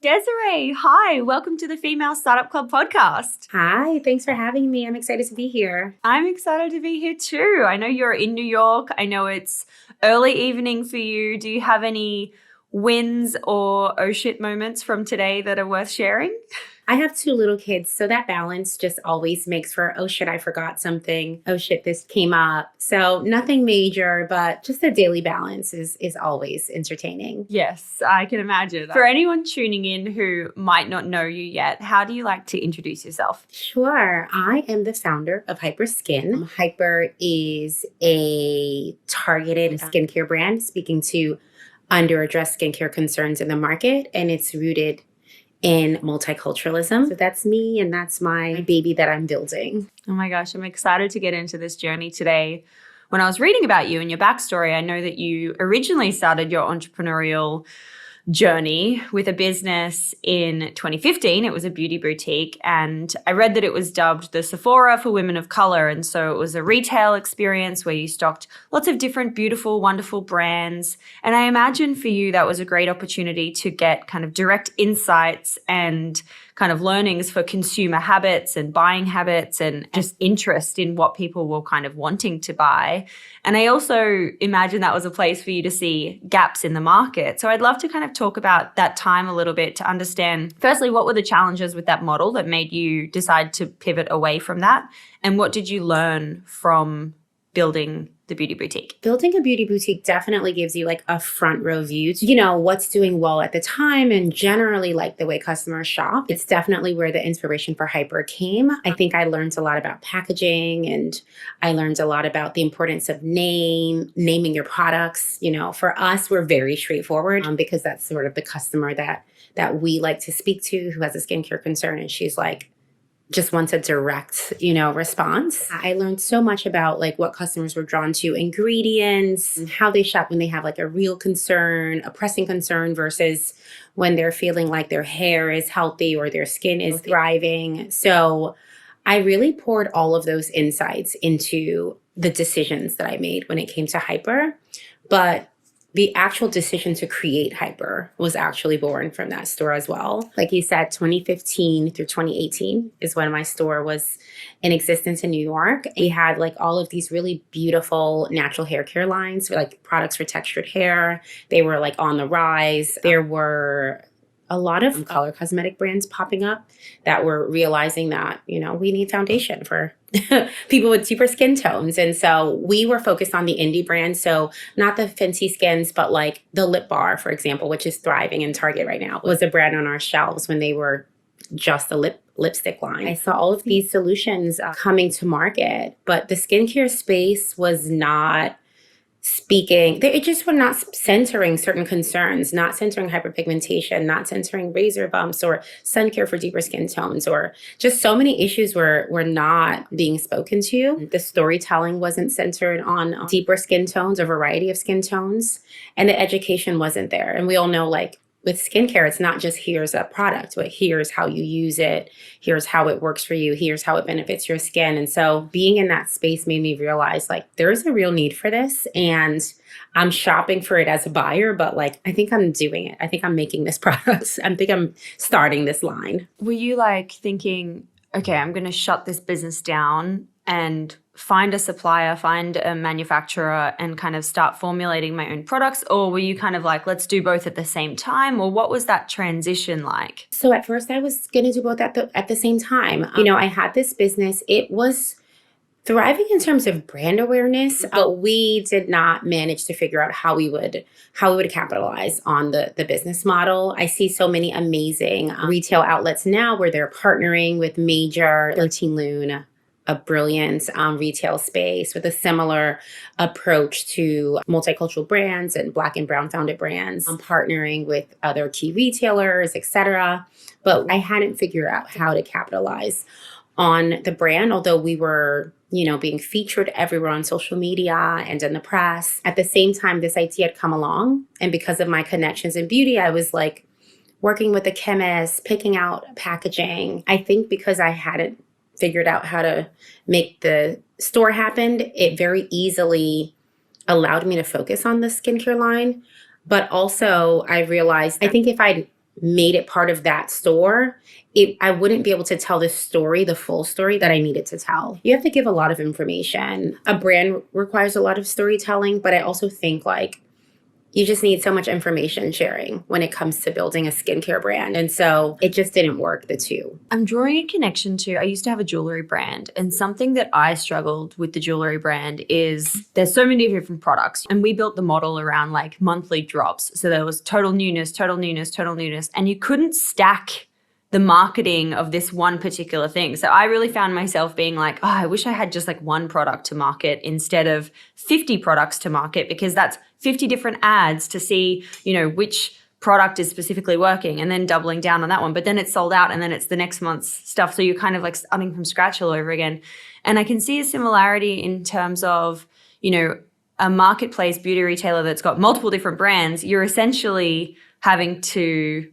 Desiree, hi, welcome to the Female Startup Club podcast. Hi, thanks for having me. I'm excited to be here. I'm excited to be here too. I know you're in New York. I know it's early evening for you. Do you have any wins or oh shit moments from today that are worth sharing? I have 2 little kids, so that balance just always makes for, oh shit, I forgot something. Oh shit, this came up. So nothing major, but just the daily balance is always entertaining. Yes, I can imagine. For anyone tuning in who might not know you yet, how do you like to introduce yourself? Sure. I am the founder of Hyper Skin. Hyper is a targeted skincare brand speaking to underaddressed skincare concerns in the market, and it's rooted in multiculturalism. So that's me, and that's my baby that I'm building. Oh my gosh, I'm excited to get into this journey today. When I was reading about you and your backstory, I know that you originally started your entrepreneurial journey with a business in 2015. It was a beauty boutique, and I read that it was dubbed the Sephora for women of color. And so it was a retail experience where you stocked lots of different beautiful, wonderful brands. And I imagine for you that was a great opportunity to get kind of direct insights and kind of learnings for consumer habits and buying habits and just interest in what people were kind of wanting to buy. And I also imagine that was a place for you to see gaps in the market. So I'd love to kind of talk about that time a little bit to understand, firstly, what were the challenges with that model that made you decide to pivot away from that? And what did you learn from building the beauty boutique? Building a beauty boutique definitely gives you like a front row view to, what's doing well at the time and generally like the way customers shop. It's definitely where the inspiration for Hyper came. I think I learned a lot about packaging, and I learned a lot about the importance of naming your products. For us, we're very straightforward because that's sort of the customer that we like to speak to who has a skincare concern, and she's like, just wants a direct, response. I learned so much about like what customers were drawn to, ingredients, and how they shop when they have like a real concern, a pressing concern versus when they're feeling like their hair is healthy or their skin is thriving. So I really poured all of those insights into the decisions that I made when it came to Hyper. But the actual decision to create Hyper was actually born from that store as well. Like you said, 2015 through 2018 is when my store was in existence in New York. We had like all of these really beautiful natural hair care lines, like products for textured hair. They were like on the rise. There were a lot of color cosmetic brands popping up that were realizing that, we need foundation for people with deeper skin tones. And so we were focused on the indie brands. So not the fancy skins, but like the Lip Bar, for example, which is thriving in Target right now, was a brand on our shelves when they were just a lipstick line. I saw all of these solutions coming to market, but the skincare space was not it just were not centering certain concerns, not centering hyperpigmentation, not centering razor bumps or sun care for deeper skin tones, or just so many issues were not being spoken to. The storytelling wasn't centered on deeper skin tones, a variety of skin tones, and the education wasn't there. And we all know, like, with skincare, it's not just here's a product, but here's how you use it, here's how it works for you, here's how it benefits your skin. And so being in that space made me realize like there's a real need for this, and I'm shopping for it as a buyer, but like I think I'm doing it. I think I'm making this product. I think I'm starting this line. Were you like thinking, okay, I'm going to shut this business down and find a supplier, find a manufacturer, and kind of start formulating my own products? Or were you kind of like, let's do both at the same time? Or what was that transition like? So at first I was going to do both at the same time. I had this business. It was thriving in terms of brand awareness, but we did not manage to figure out how we would capitalize on the business model. I see so many amazing retail outlets now where they're partnering with major 13 Lune, a brilliant retail space with a similar approach to multicultural brands and Black and Brown founded brands, partnering with other key retailers, etc. But I hadn't figured out how to capitalize on the brand, although we were, being featured everywhere on social media and in the press. At the same time, this idea had come along. And because of my connections in beauty, I was like working with a chemist, picking out packaging. I think because I hadn't figured out how to make the store happen, it very easily allowed me to focus on the skincare line. But also I realized, I think if I'd made it part of that store, I wouldn't be able to tell the story, the full story that I needed to tell. You have to give a lot of information. A brand requires a lot of storytelling, but I also think like you just need so much information sharing when it comes to building a skincare brand. And so it just didn't work, the two. I'm drawing a connection to, I used to have a jewelry brand, and something that I struggled with the jewelry brand is there's so many different products, and we built the model around like monthly drops. So there was total newness, total newness, total newness, and you couldn't stack the marketing of this one particular thing. So I really found myself being like, oh, I wish I had just like one product to market instead of 50 products to market, because that's 50 different ads to see, you know, which product is specifically working and then doubling down on that one. But then it's sold out and then it's the next month's stuff. So you're kind of like starting from scratch all over again. And I can see a similarity in terms of, you know, a marketplace beauty retailer that's got multiple different brands. You're essentially having to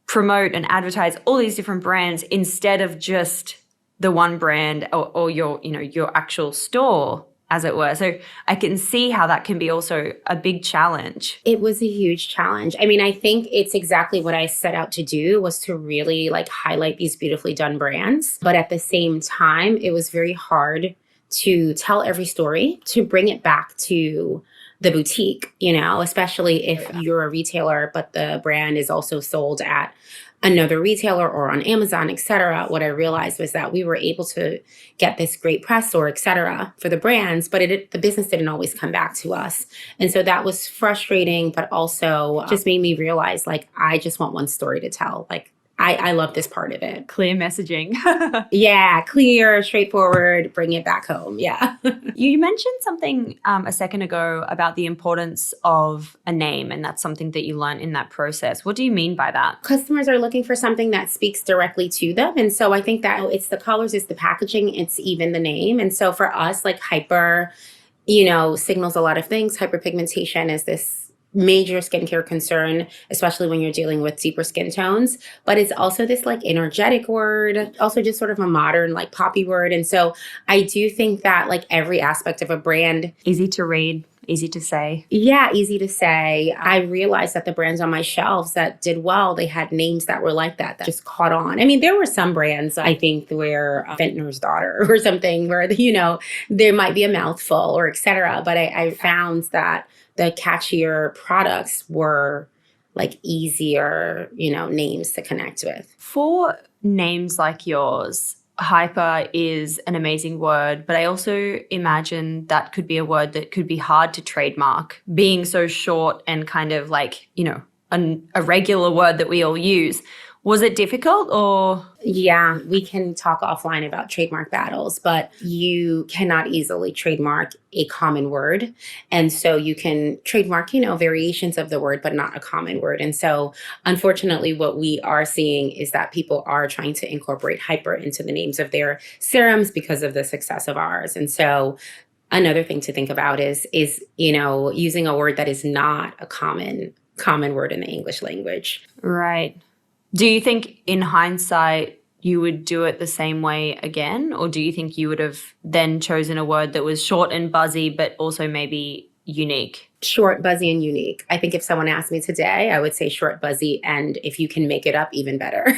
promote and advertise all these different brands instead of just the one brand or your, you know, your actual store, as it were. So I can see how that can be also a big challenge. It was a huge challenge. I mean, I think it's exactly what I set out to do, was to really like highlight these beautifully done brands. But at the same time, it was very hard to tell every story, to bring it back to the boutique, you know, especially if you're a retailer, but the brand is also sold at another retailer or on Amazon, et cetera. What I realized was that we were able to get this great press or et cetera for the brands, but the business didn't always come back to us. And so that was frustrating, but also just made me realize like, I just want one story to tell. Like, I love this part of it. Clear messaging. Yeah, clear, straightforward, bring it back home. Yeah. You mentioned something a second ago about the importance of a name, and that's something that you learned in that process. What do you mean by that? Customers are looking for something that speaks directly to them. And so I think that it's the colors, it's the packaging, it's even the name. And so for us, like hyper, you know, signals a lot of things. Hyperpigmentation is this major skincare concern, especially when you're dealing with deeper skin tones. But it's also this like energetic word, also just sort of a modern like poppy word. And so I do think that like every aspect of a brand, easy to read, easy to say. Yeah, easy to say. I realized that the brands on my shelves that did well, they had names that were like that just caught on. I mean, there were some brands, I think, where Vintner's Daughter or something where, you know, there might be a mouthful or et cetera. But I found that the catchier products were like easier, you know, names to connect with. For names like yours, hyper is an amazing word, but I also imagine that could be a word that could be hard to trademark, being so short and kind of like, you know, a regular word that we all use. Was it difficult or? Yeah, we can talk offline about trademark battles, but you cannot easily trademark a common word. And so you can trademark, you know, variations of the word, but not a common word. And so unfortunately, what we are seeing is that people are trying to incorporate hyper into the names of their serums because of the success of ours. And so another thing to think about is, you know, using a word that is not a common word in the English language. Right. Do you think in hindsight you would do it the same way again? Or do you think you would have then chosen a word that was short and buzzy, but also maybe unique? Short, buzzy, and unique. I think if someone asked me today, I would say short, buzzy, and if you can make it up, even better.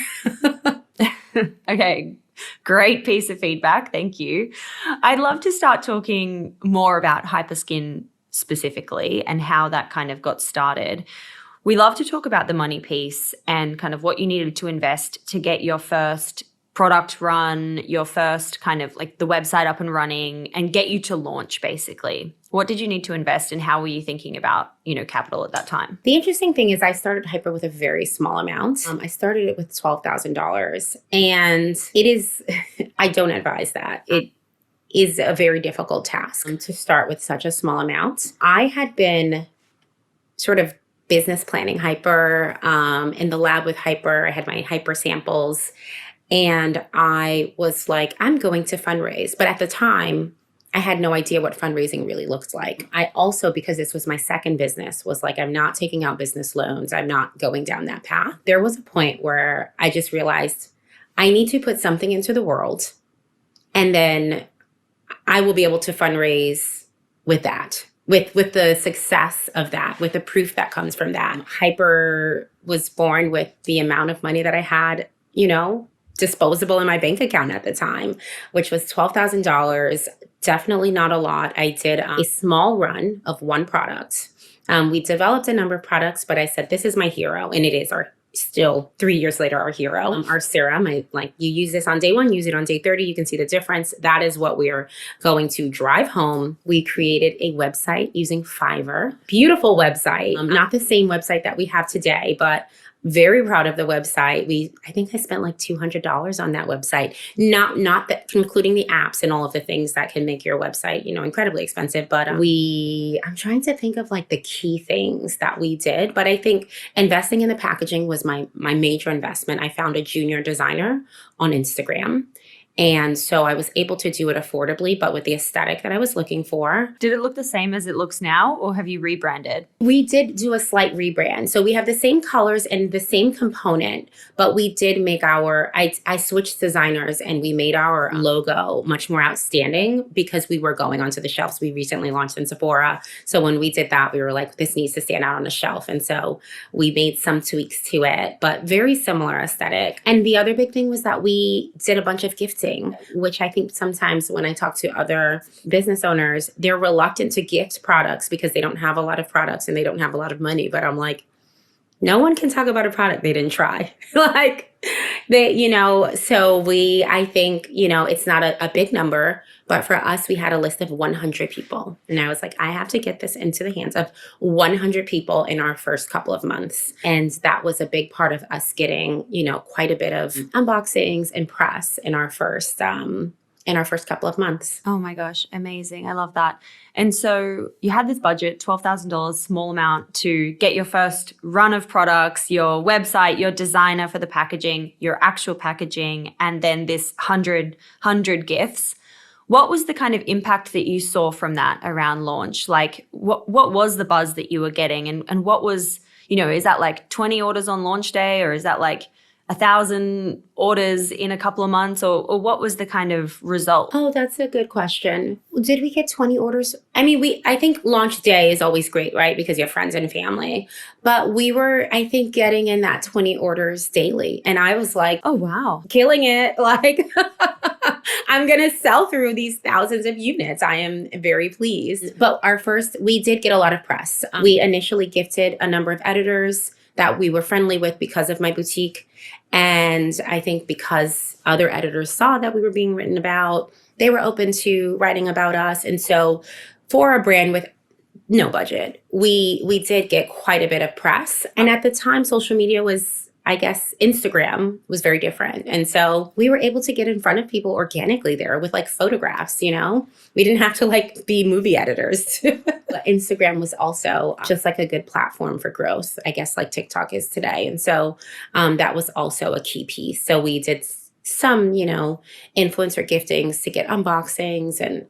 Okay. Great piece of feedback. Thank you. I'd love to start talking more about Hyperskin specifically and how that kind of got started. We love to talk about the money piece and kind of what you needed to invest to get your first product run, your first kind of like the website up and running and get you to launch basically. What did you need to invest and how were you thinking about, you know, capital at that time? The interesting thing is I started Hyper with a very small amount. I started it with $12,000 and it is, I don't advise that. It is a very difficult task to start with such a small amount. I had been sort of business planning Hyper, in the lab with Hyper. I had my Hyper samples and I was like, I'm going to fundraise. But at the time, I had no idea what fundraising really looked like. I also, because this was my second business, was like, I'm not taking out business loans. I'm not going down that path. There was a point where I just realized I need to put something into the world and then I will be able to fundraise with that. with the success of that, with the proof that comes from that. Hyper was born with the amount of money that I had, disposable in my bank account at the time, which was $12,000. Definitely not a lot. I did a small run of one product. We developed a number of products, but I said, this is my hero. And it is still 3 years later, our hero. Our serum, you use this on day 1, use it on day 30. You can see the difference. That is what we're going to drive home. We created a website using Fiverr. Beautiful website. Not the same website that we have today, but very proud of the website. I think I spent like $200 on that website. Not that, including the apps and all of the things that can make your website, incredibly expensive. But I'm trying to think of like the key things that we did. But I think investing in the packaging was my major investment. I found a junior designer on Instagram. And so I was able to do it affordably, but with the aesthetic that I was looking for. Did it look the same as it looks now, or have you rebranded? We did do a slight rebrand. So we have the same colors and the same component, but we did make I switched designers and we made our logo much more outstanding because we were going onto the shelves. We recently launched in Sephora. So when we did that, we were like, this needs to stand out on a shelf. And so we made some tweaks to it, but very similar aesthetic. And the other big thing was that we did a bunch of gifting, which I think sometimes when I talk to other business owners, they're reluctant to gift products because they don't have a lot of products and they don't have a lot of money. But I'm like, no one can talk about a product they didn't try. So I think, it's not a big number, but for us, we had a list of 100 people. And I was like, I have to get this into the hands of 100 people in our first couple of months. And that was a big part of us getting, quite a bit of unboxings and press in our first couple of months. Oh my gosh, amazing. I love that. And so you had this budget, $12,000, small amount to get your first run of products, your website, your designer for the packaging, your actual packaging, and then this 100 gifts. What was the kind of impact that you saw from that around launch? Like what was the buzz that you were getting? And what was, is that like 20 orders on launch day, or is that like 1,000 orders in a couple of months, or what was the kind of result? Oh, that's a good question. Did we get 20 orders? I think launch day is always great, right? Because you have friends and family. But we were, I think, getting in that 20 orders daily. And I was like, oh, wow, killing it. Like, I'm going to sell through these thousands of units. I am very pleased. But we did get a lot of press. We initially gifted a number of editors that we were friendly with because of my boutique. And I think because other editors saw that we were being written about, they were open to writing about us. And so for a brand with no budget, we did get quite a bit of press. And at the time, social media was, I guess, Instagram was very different. And so we were able to get in front of people organically there with like photographs, We didn't have to be movie editors. But Instagram was also just like a good platform for growth, I guess, like TikTok is today. And so that was also a key piece. So we did some, influencer giftings to get unboxings, and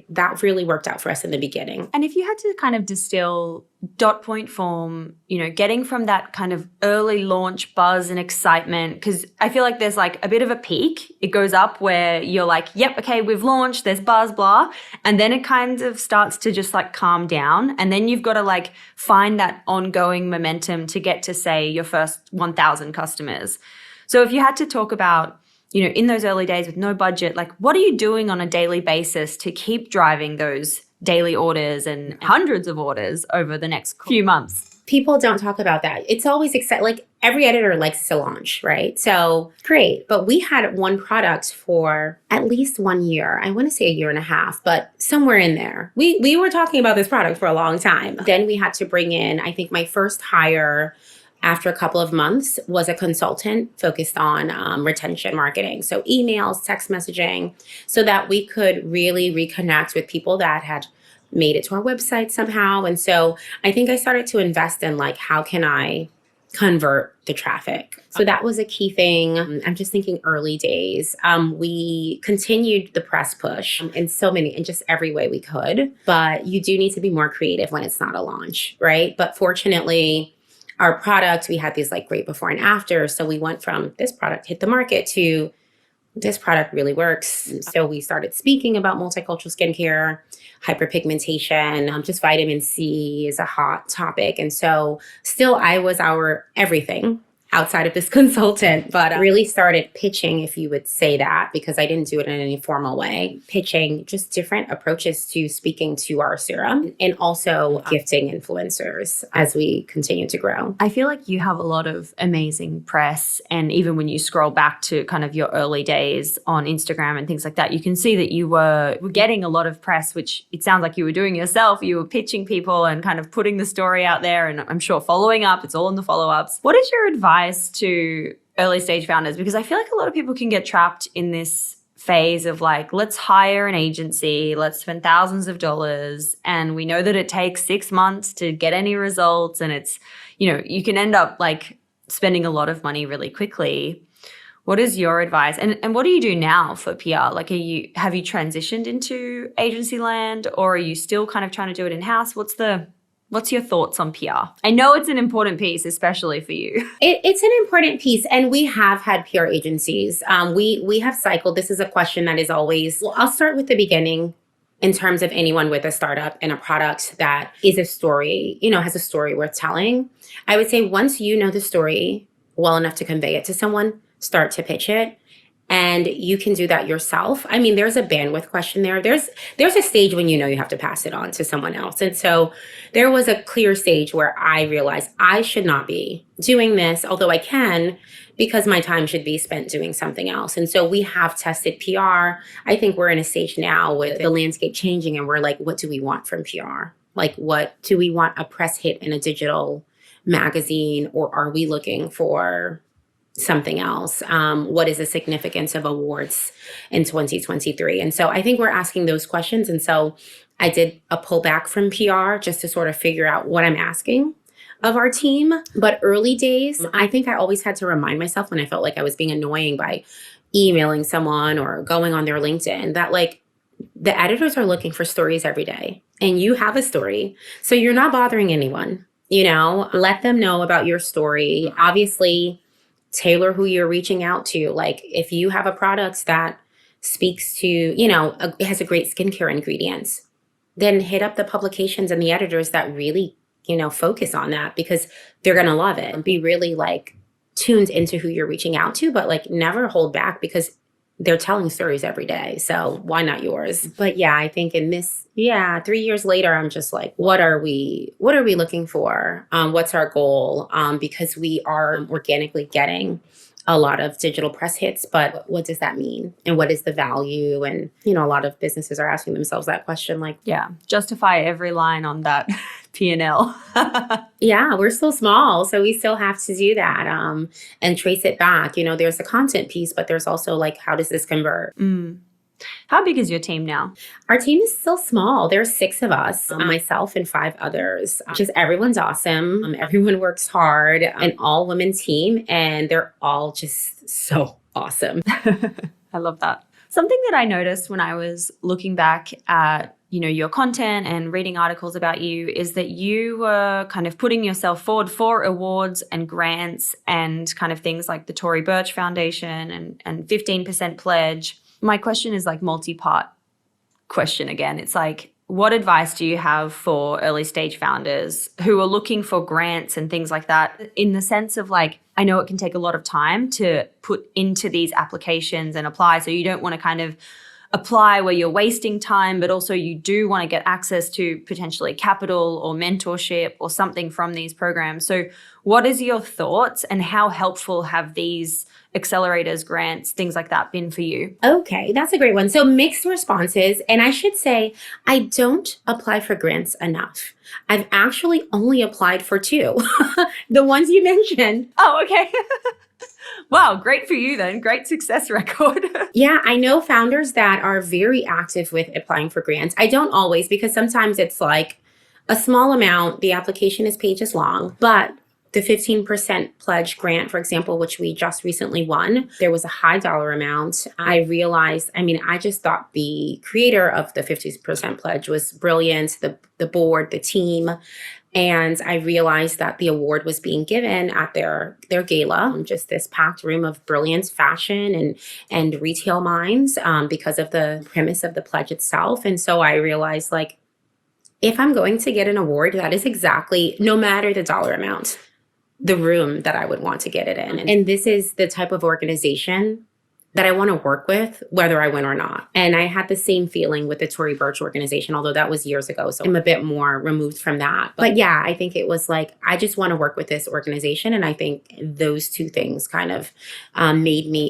that really worked out for us in the beginning. And if you had to kind of distill dot point form, getting from that kind of early launch buzz and excitement, because I feel like there's like a bit of a peak. It goes up where you're like, yep, okay, we've launched, there's buzz, blah. And then it kind of starts to just like calm down. And then you've got to like find that ongoing momentum to get to, say, your first 1,000 customers. So if you had to talk about, in those early days with no budget, like what are you doing on a daily basis to keep driving those daily orders and hundreds of orders over the next few months? People don't talk about that. It's always exciting. Like every editor likes to launch, right? So great. But we had one product for at least 1 year. I want to say a year and a half, but somewhere in there. We were talking about this product for a long time. Then we had to bring in, I think my first hire after a couple of months was a consultant focused on retention marketing. So emails, text messaging, so that we could really reconnect with people that had made it to our website somehow. And so I think I started to invest in like, how can I convert the traffic? So that was a key thing. I'm just thinking early days. We continued the press push in just every way we could. But you do need to be more creative when it's not a launch, right? But fortunately, our product, we had these like great before and after. So we went from this product hit the market to this product really works. So we started speaking about multicultural skincare, hyperpigmentation, just vitamin C is a hot topic. And so still I was our everything outside of this consultant, but I really started pitching, if you would say that, because I didn't do it in any formal way, pitching just different approaches to speaking to our serum and also gifting influencers as we continue to grow. I feel like you have a lot of amazing press. And even when you scroll back to kind of your early days on Instagram and things like that, you can see that you were getting a lot of press, which it sounds like you were doing yourself. You were pitching people and kind of putting the story out there. And I'm sure following up, it's all in the follow-ups. What is your advice to early stage founders? Because I feel like a lot of people can get trapped in this phase of like, let's hire an agency, let's spend thousands of dollars. And we know that it takes 6 months to get any results. And it's, you can end up like spending a lot of money really quickly. What is your advice? And what do you do now for PR? Like, have you transitioned into agency land, or are you still kind of trying to do it in-house? What's your thoughts on PR? I know it's an important piece, especially for you. It's an important piece. And we have had PR agencies. We have cycled. This is a question that is always, well, I'll start with the beginning in terms of anyone with a startup and a product that is a story, has a story worth telling. I would say once you know the story well enough to convey it to someone, start to pitch it. And you can do that yourself. I mean, there's a bandwidth question there. There's a stage when you have to pass it on to someone else. And so there was a clear stage where I realized I should not be doing this, although I can, because my time should be spent doing something else. And so we have tested PR. I think we're in a stage now with the landscape changing, and we're like, what do we want from PR? Like, what do we want, a press hit in a digital magazine, or are we looking for something else? What is the significance of awards in 2023? And so I think we're asking those questions. And so I did a pullback from PR just to sort of figure out what I'm asking of our team. But early days, I think I always had to remind myself when I felt like I was being annoying by emailing someone or going on their LinkedIn that like the editors are looking for stories every day, and you have a story. So you're not bothering anyone, let them know about your story. Obviously, tailor who you're reaching out to. Like if you have a product that speaks to, it has a great skincare ingredients, then hit up the publications and the editors that really, focus on that, because they're going to love it. And be really like tuned into who you're reaching out to, but like never hold back, because they're telling stories every day. So why not yours? But yeah, I think in this, 3 years later, I'm just like, what are we looking for? What's our goal? Because we are organically getting a lot of digital press hits, but what does that mean? And what is the value? And, a lot of businesses are asking themselves that question, like, justify every line on that P&L. Yeah, we're still small, so we still have to do that and trace it back. There's the content piece, but there's also like, how does this convert? How big is your team now? Our team is still small. There's 6 of us, myself and 5 others. Just everyone's awesome. Everyone works hard, an all-women team, and they're all just so awesome. I love that. Something that I noticed when I was looking back at your content and reading articles about you is that you were kind of putting yourself forward for awards and grants and kind of things like the Tory Burch Foundation and 15% pledge. My question is like multi-part question again. It's like, what advice do you have for early stage founders who are looking for grants and things like that, in the sense of like, I know it can take a lot of time to put into these applications and apply. So you don't want to kind of apply where you're wasting time, but also you do want to get access to potentially capital or mentorship or something from these programs. So what is your thoughts, and how helpful have these accelerators, grants, things like that been for you? Okay, that's a great one. So mixed responses. And I should say, I don't apply for grants enough. I've actually only applied for 2, the ones you mentioned. Oh, okay. Wow, great for you then. Great success record. Yeah, I know founders that are very active with applying for grants. I don't always, because sometimes it's like a small amount, the application is pages long, but the 15% pledge grant, for example, which we just recently won, there was a high dollar amount. I realized, I just thought the creator of the 50% pledge was brilliant, the board, the team. And I realized that the award was being given at their gala, just this packed room of brilliant fashion and retail minds, because of the premise of the pledge itself. And so I realized, like, if I'm going to get an award, that is exactly, no matter the dollar amount, the room that I would want to get it in. And this is the type of organization that I want to work with, whether I win or not. And I had the same feeling with the Tory Burch organization, although that was years ago. So I'm a bit more removed from that. But yeah, I think it was like, I just want to work with this organization. And I think those two things kind of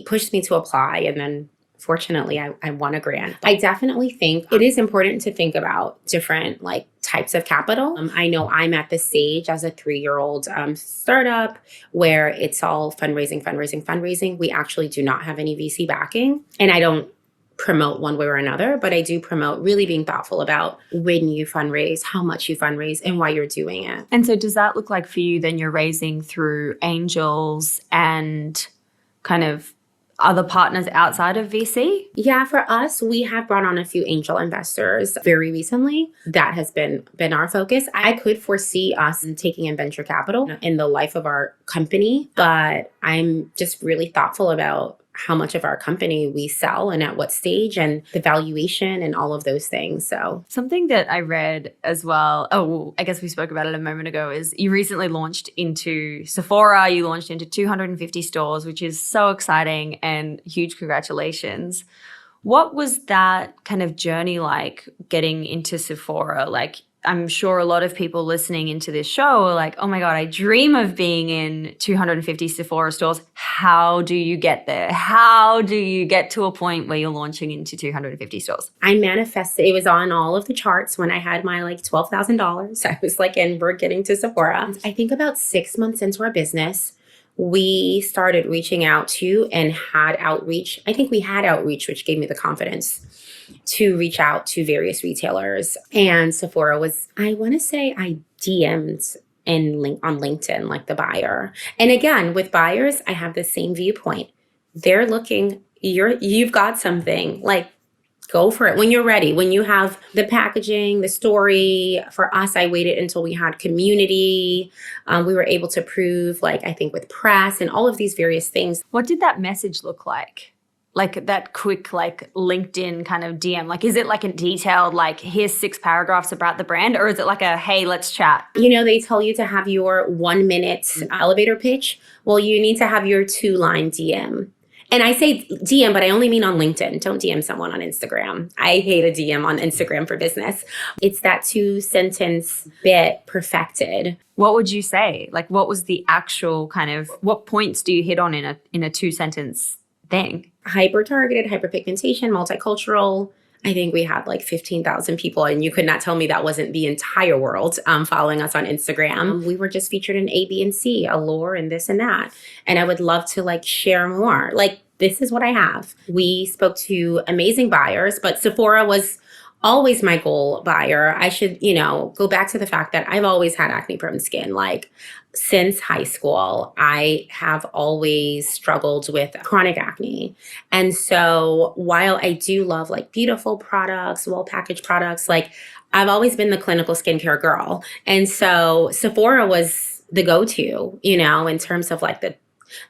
pushed me to apply. And then fortunately, I won a grant. I definitely think it is important to think about different like types of capital. I know I'm at the stage as a 3-year-old startup where it's all fundraising. We actually do not have any VC backing. And I don't promote one way or another, but I do promote really being thoughtful about when you fundraise, how much you fundraise, and why you're doing it. And so does that look like for you then you're raising through angels and kind of other partners outside of VC? Yeah, for us, we have brought on a few angel investors very recently. That has been our focus. I could foresee us taking in venture capital in the life of our company, but I'm just really thoughtful about how much of our company we sell and at what stage and the valuation and all of those things. So something that I read as well, I guess we spoke about it a moment ago, is you recently launched into Sephora. You launched into 250 stores, which is so exciting, and huge congratulations. What was that kind of journey like getting into Sephora? Like, I'm sure a lot of people listening into this show are like, oh my God, I dream of being in 250 Sephora stores. How do you get there? How do you get to a point where you're launching into 250 stores? I manifested. It was on all of the charts when I had my like $12,000. I was like, and we're getting to Sephora. I think about 6 months into our business, we started reaching out to and had outreach. I think we had outreach, which gave me the confidence to reach out to various retailers. And Sephora was, I want to say I DM'd on LinkedIn, like the buyer. And again, with buyers, I have the same viewpoint. They're looking, you've got something, like, go for it when you're ready, when you have the packaging, the story. For us, I waited until we had community. We were able to prove, like, I think with press and all of these various things. What did that message look like? Like that quick, like LinkedIn kind of DM? Like, is it like a detailed, like, here's 6 paragraphs about the brand? Or is it like a, hey, let's chat? You know, they tell you to have your 1-minute elevator pitch. Well, you need to have your 2-line DM. And I say DM, but I only mean on LinkedIn. Don't DM someone on Instagram. I hate a DM on Instagram for business. It's that 2-sentence bit perfected. What would you say? Like, what was the actual kind of, what points do you hit on in a 2-sentence thing? Hyper-targeted, hyperpigmentation, multicultural. I think we had like 15,000 people, and you could not tell me that wasn't the entire world following us on Instagram. We were just featured in A, B, and C, Allure, and this and that. And I would love to like share more. Like, this is what I have. We spoke to amazing buyers, but Sephora was always my goal buyer. I should, go back to the fact that I've always had acne-prone skin. Like, since high school, I have always struggled with chronic acne. And so while I do love like beautiful products, well-packaged products, like, I've always been the clinical skincare girl. And so Sephora was the go-to, in terms of like the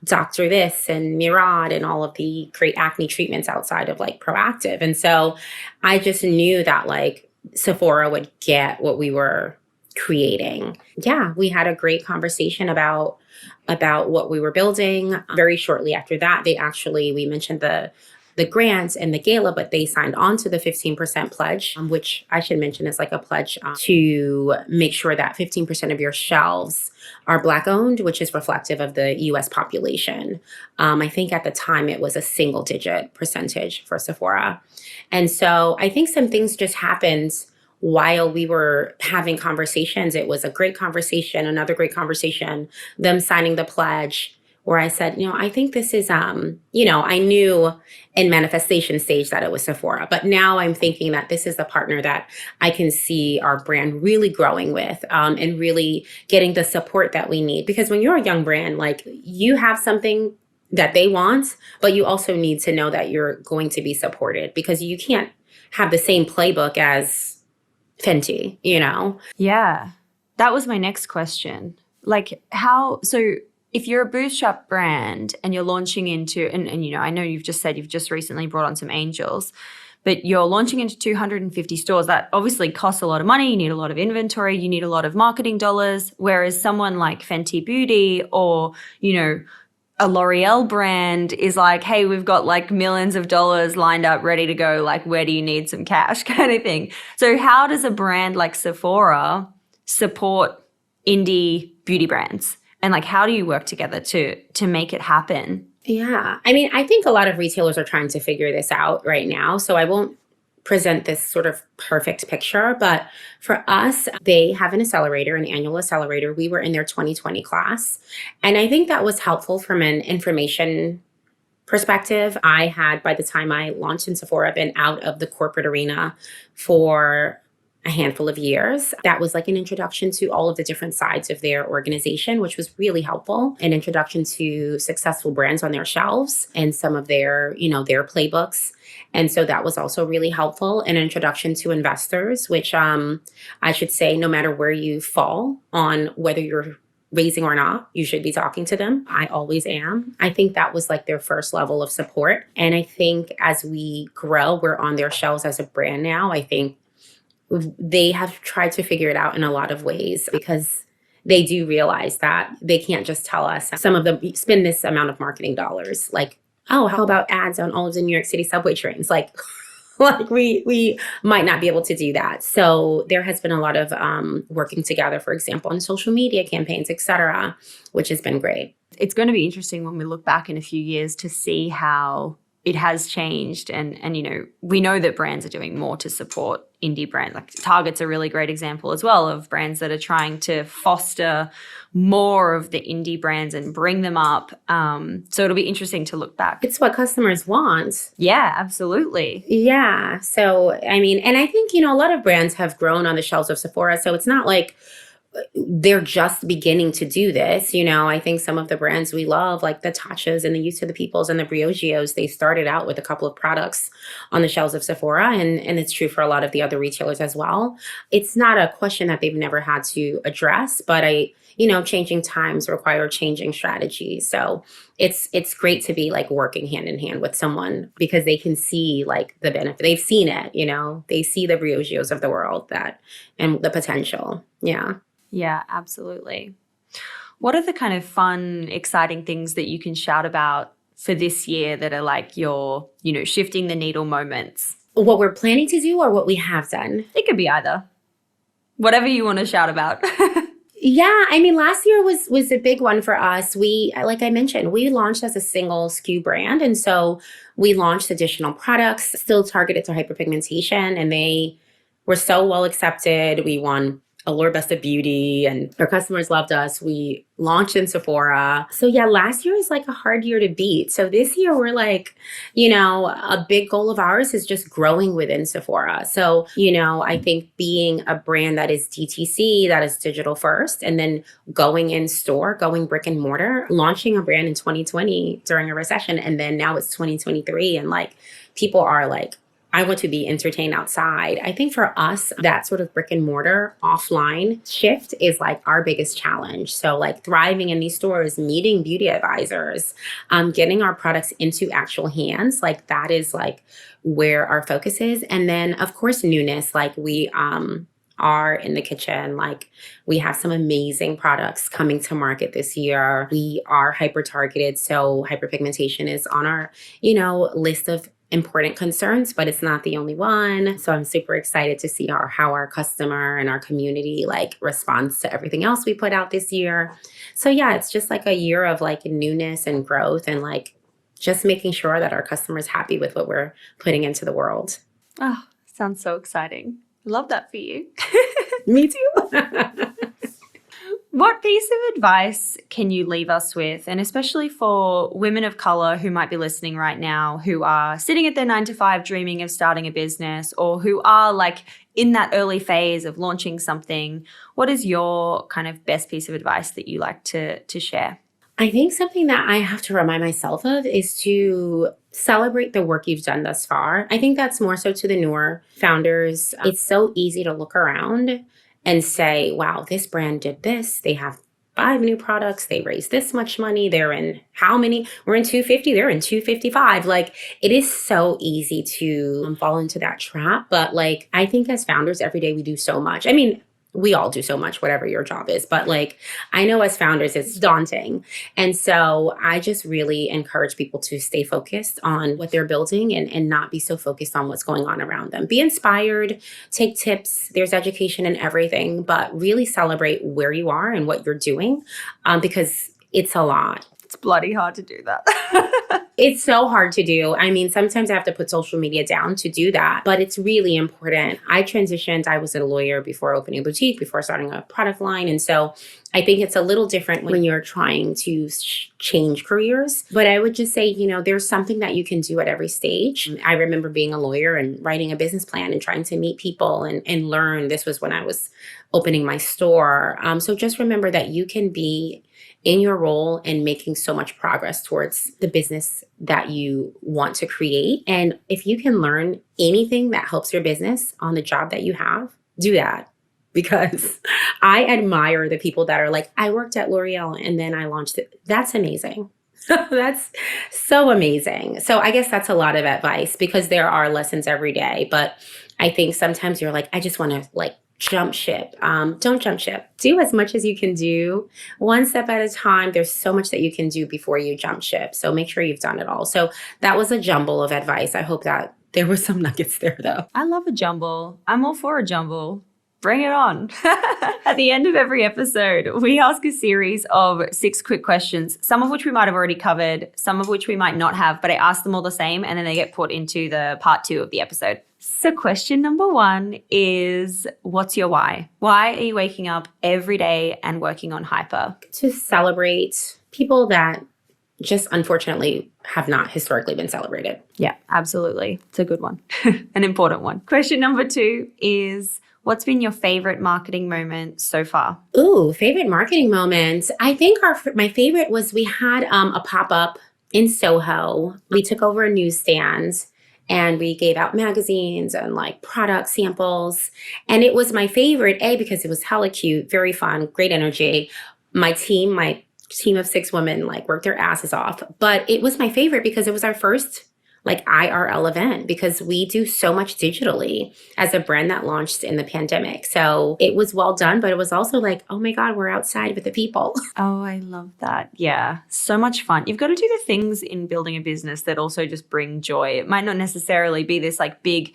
Dr. This and Murad and all of the great acne treatments outside of like Proactive. And so I just knew that like Sephora would get what we were creating. Yeah, we had a great conversation about what we were building. Very shortly after that, we mentioned the grants and the gala, but they signed on to the 15% pledge, which I should mention is like a pledge to make sure that 15% of your shelves are Black owned, which is reflective of the US population. I think at the time it was a single-digit percentage for Sephora. And so I think some things just happened while we were having conversations. It was a great conversation, another great conversation, them signing the pledge, where I said, I think this is, I knew in manifestation stage that it was Sephora, but now I'm thinking that this is the partner that I can see our brand really growing with, and really getting the support that we need. Because when you're a young brand, like, you have something that they want, but you also need to know that you're going to be supported, because you can't have the same playbook as Fenty, Yeah. That was my next question. Like so if you're a bootstrap brand and you're launching into, and I know you've just said you've just recently brought on some angels, but you're launching into 250 stores, that obviously costs a lot of money. You need a lot of inventory. You need a lot of marketing dollars. Whereas someone like Fenty Beauty or, a L'Oreal brand is like, hey, we've got like millions of dollars lined up, ready to go. Like, where do you need some cash kind of thing? So how does a brand like Sephora support indie beauty brands? And like, how do you work together to make it happen? Yeah. I mean, I think a lot of retailers are trying to figure this out right now. So I won't present this sort of perfect picture, but for us, they have an annual accelerator. We were in their 2020 class. And I think that was helpful from an information perspective. I had, by the time I launched in Sephora, been out of the corporate arena for a handful of years. That was like an introduction to all of the different sides of their organization, which was really helpful. An introduction to successful brands on their shelves and some of their playbooks. And so that was also really helpful. An introduction to investors, which I should say, no matter where you fall on whether you're raising or not, you should be talking to them. I always am. I think that was like their first level of support. And I think as we grow, we're on their shelves as a brand now. I think they have tried to figure it out in a lot of ways because they do realize that they can't just tell us, some of them spend this amount of marketing dollars. Like, oh, how about ads on all of the New York City subway trains? Like we might not be able to do that. So there has been a lot of working together, for example, on social media campaigns, et cetera, which has been great. It's going to be interesting when we look back in a few years to see how it has changed. And we know that brands are doing more to support indie brands. Like Target's a really great example as well of brands that are trying to foster more of the indie brands and bring them up. So it'll be interesting to look back. It's what customers want. Yeah, absolutely. Yeah. So, I mean, and I think, a lot of brands have grown on the shelves of Sephora. So it's not like they're just beginning to do this. I think some of the brands we love, like the Tatchas and the Youth to the Peoples and the Briochios, they started out with a couple of products on the shelves of Sephora. And it's true for a lot of the other retailers as well. It's not a question that they've never had to address, but changing times require changing strategies. So it's great to be like working hand in hand with someone because they can see like the benefit. They've seen it, they see the Briochios of the world and the potential. Yeah. Yeah, absolutely. What are the kind of fun, exciting things that you can shout about for this year that are like your, shifting the needle moments? What we're planning to do or what we have done? It could be either. Whatever you want to shout about. Yeah, I mean, last year was a big one for us. Like I mentioned, we launched as a single SKU brand. And so we launched additional products still targeted to hyperpigmentation. And they were so well accepted. We won Allure Best of Beauty and our customers loved us. We launched in Sephora. So yeah, last year is like a hard year to beat. So this year we're like, a big goal of ours is just growing within Sephora. So, I think being a brand that is DTC, that is digital first, and then going in store, going brick and mortar, launching a brand in 2020 during a recession. And then now it's 2023 and like people are like, I want to be entertained outside. I think for us, that sort of brick and mortar offline shift is like our biggest challenge. So like thriving in these stores, meeting beauty advisors, getting our products into actual hands, like that is like where our focus is. And then of course, newness, like we are in the kitchen. Like we have some amazing products coming to market this year. We are hyper targeted. So hyperpigmentation is on our, list of important concerns, but it's not the only one. So I'm super excited to see how our customer and our community like responds to everything else we put out this year. So yeah, it's just like a year of like newness and growth and like just making sure that our customer's happy with what we're putting into the world. Oh, sounds so exciting. Love that for you. Me too. What piece of advice can you leave us with? And especially for women of color who might be listening right now, who are sitting at their 9-to-5 dreaming of starting a business or who are like in that early phase of launching something. What is your kind of best piece of advice that you like to share? I think something that I have to remind myself of is to celebrate the work you've done thus far. I think that's more so to the newer founders. It's so easy to look around and say, wow, this brand did this. They have 5 new products. They raised this much money. They're in how many? We're in 250. They're in 255. Like, it is so easy to fall into that trap. But like, I think as founders, every day we do so much. I mean, we all do so much, whatever your job is. But like, I know as founders, it's daunting. And so I just really encourage people to stay focused on what they're building and not be so focused on what's going on around them. Be inspired, take tips. There's education in everything, but really celebrate where you are and what you're doing, because it's a lot. It's bloody hard to do that. It's so hard to do. I mean, sometimes I have to put social media down to do that, but it's really important. I transitioned. I was a lawyer before opening a boutique, before starting a product line. And so I think it's a little different when you're trying to change careers. But I would just say, you know, there's something that you can do at every stage. I remember being a lawyer and writing a business plan and trying to meet people and learn. This was when I was opening my store. So just remember that you can be in your role and making so much progress towards the business that you want to create. And if you can learn anything that helps your business on the job that you have, do that. Because I admire the people that are like, I worked at L'Oreal and then I launched it. That's amazing. That's so amazing. So I guess that's a lot of advice, because there are lessons every day. But I think sometimes you're like, I just want to like jump ship. Don't jump ship. Do as much as you can do, one step at a time. There's so much that you can do before you jump ship. So make sure you've done it all. So that was a jumble of advice. I hope that there were some nuggets there, though. I love a jumble. I'm all for a jumble. Bring it on. At the end of every episode, we ask a series of 6 quick questions, some of which we might have already covered, some of which we might not have, but I ask them all the same, and then they get put into the part 2 of the episode. So question number 1 is, what's your why? Why are you waking up every day and working on Hyper? To celebrate people that just unfortunately have not historically been celebrated. Yeah, absolutely. It's a good one. An important one. Question number 2 is, what's been your favorite marketing moment so far? Ooh, favorite marketing moments. I think my favorite was we had a pop-up in Soho. We took over a newsstand and we gave out magazines and like product samples. And it was my favorite, because it was hella cute, very fun, great energy. My team of 6 women like worked their asses off. But it was my favorite because it was our first like IRL event, because we do so much digitally as a brand that launched in the pandemic. So it was well done, but it was also like, oh my God, we're outside with the people. Oh, I love that. Yeah, so much fun. You've got to do the things in building a business that also just bring joy. It might not necessarily be this like big,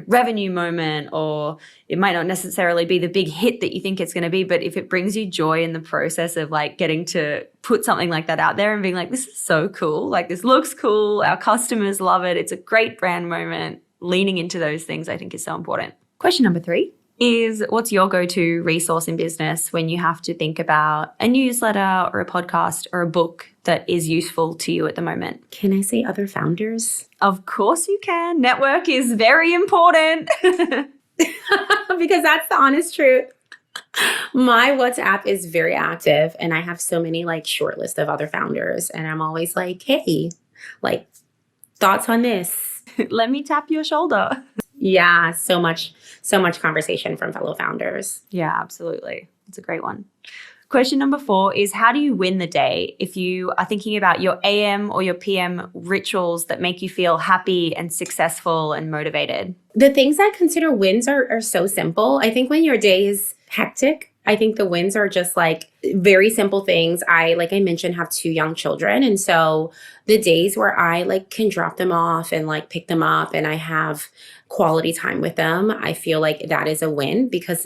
revenue moment, or it might not necessarily be the big hit that you think it's going to be. But if it brings you joy in the process of like getting to put something like that out there and being like, this is so cool. Like, this looks cool. Our customers love it. It's a great brand moment. Leaning into those things, I think, is so important. Question number 3 is, what's your go-to resource in business when you have to think about a newsletter or a podcast or a book that is useful to you at the moment? Can I say other founders? Of course you can. Network is very important. Because that's the honest truth. My WhatsApp is very active and I have so many like short list of other founders, and I'm always like, hey, like, thoughts on this? Let me tap your shoulder. Yeah, so much conversation from fellow founders. Yeah, absolutely. It's a great one. Question number 4 is, how do you win the day? If you are thinking about your AM or your PM rituals that make you feel happy and successful and motivated. The things I consider wins are so simple. I think when your day is hectic, I think the wins are just like very simple things. Like I mentioned, have 2 young children. And so the days where I like can drop them off and like pick them up and I have quality time with them, I feel like that is a win, because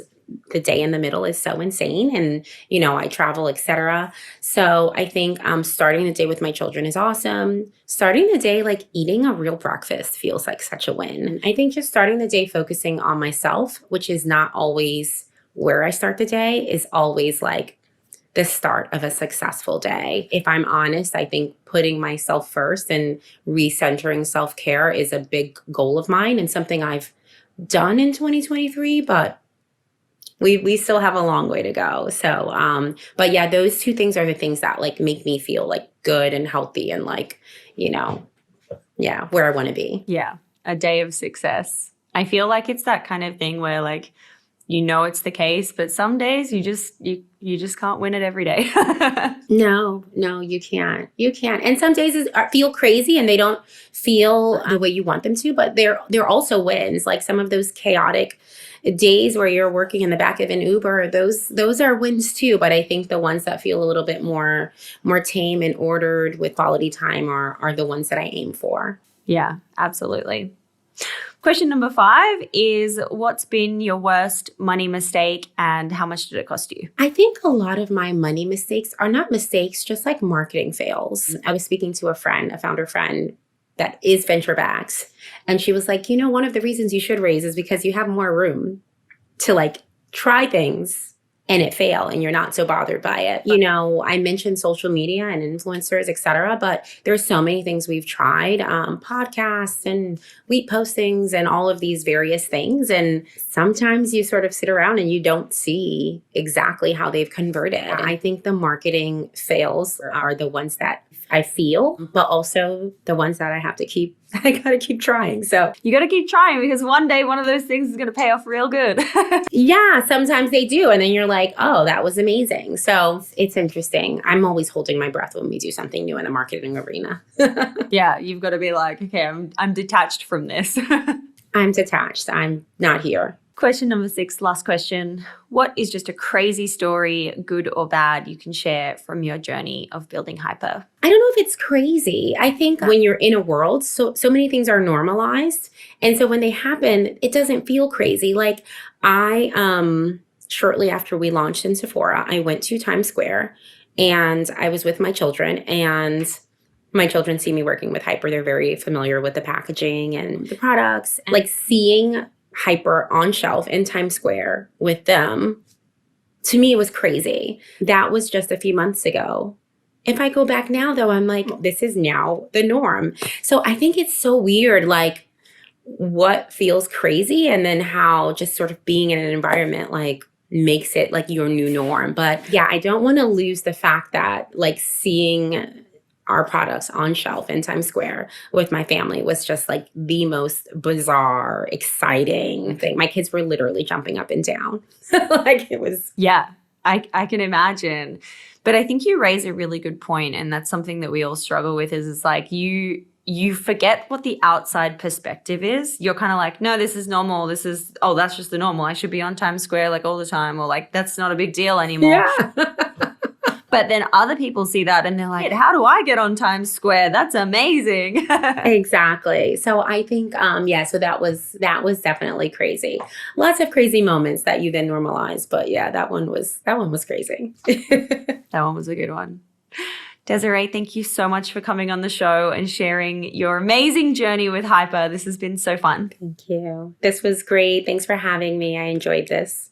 the day in the middle is so insane and, I travel, etc. So I think starting the day with my children is awesome. Starting the day, like eating a real breakfast, feels like such a win. I think just starting the day focusing on myself, which is not always where I start the day, is always like the start of a successful day. If I'm honest, I think putting myself first and recentering self-care is a big goal of mine and something I've done in 2023, but we still have a long way to go. So, but yeah, those 2 things are the things that like make me feel like good and healthy and like, where I want to be. Yeah, a day of success. I feel like it's that kind of thing where like you know it's the case, but some days you just can't win it every day. No, you can't. You can't. And some days feel crazy and they don't feel the way you want them to, but they're also wins. Like some of those chaotic days where you're working in the back of an Uber, those are wins too. But I think the ones that feel a little bit more tame and ordered with quality time are the ones that I aim for. Yeah, absolutely. Question number 5 is, what's been your worst money mistake and how much did it cost you? I think a lot of my money mistakes are not mistakes, just like marketing fails. I was speaking to a founder friend that is venture backed. And she was like, one of the reasons you should raise is because you have more room to like try things and it fail and you're not so bothered by it. I mentioned social media and influencers, et cetera, but there's so many things we've tried, podcasts and wheat postings and all of these various things. And sometimes you sort of sit around and you don't see exactly how they've converted. I think the marketing fails are the ones that I feel, but also the ones that I gotta keep trying. So you gotta keep trying because one day one of those things is gonna pay off real good. Yeah, sometimes they do. And then you're like, oh, that was amazing. So it's interesting. I'm always holding my breath when we do something new in the marketing arena. Yeah, you've got to be like, okay, I'm detached from this. I'm detached. I'm not here. Question number 6, last question. What is just a crazy story, good or bad, you can share from your journey of building Hyper? I don't know if it's crazy. I think when you're in a world, so many things are normalized. And so when they happen, it doesn't feel crazy. Like shortly after we launched in Sephora, I went to Times Square and I was with my children, and my children see me working with Hyper. They're very familiar with the packaging and the products. Like seeing Hyper on shelf in Times Square with them, to me, it was crazy. That was just a few months ago. If I go back now, though, I'm like, this is now the norm. So I think it's so weird, like what feels crazy and then how just sort of being in an environment like makes it like your new norm. But yeah, I don't want to lose the fact that like seeing our products on shelf in Times Square with my family was just like the most bizarre, exciting thing. My kids were literally jumping up and down. Like it was. Yeah, I can imagine. But I think you raise a really good point, and that's something that we all struggle with is it's like you forget what the outside perspective is. You're kind of like, no, this is normal. That's just the normal. I should be on Times Square like all the time, or like that's not a big deal anymore. Yeah. But then other people see that and they're like, how do I get on Times Square? That's amazing. Exactly. So I think, so that was definitely crazy. Lots of crazy moments that you then normalize. But yeah, that one was crazy. That one was a good one. Desiree, thank you so much for coming on the show and sharing your amazing journey with Hyper. This has been so fun. Thank you. This was great. Thanks for having me. I enjoyed this.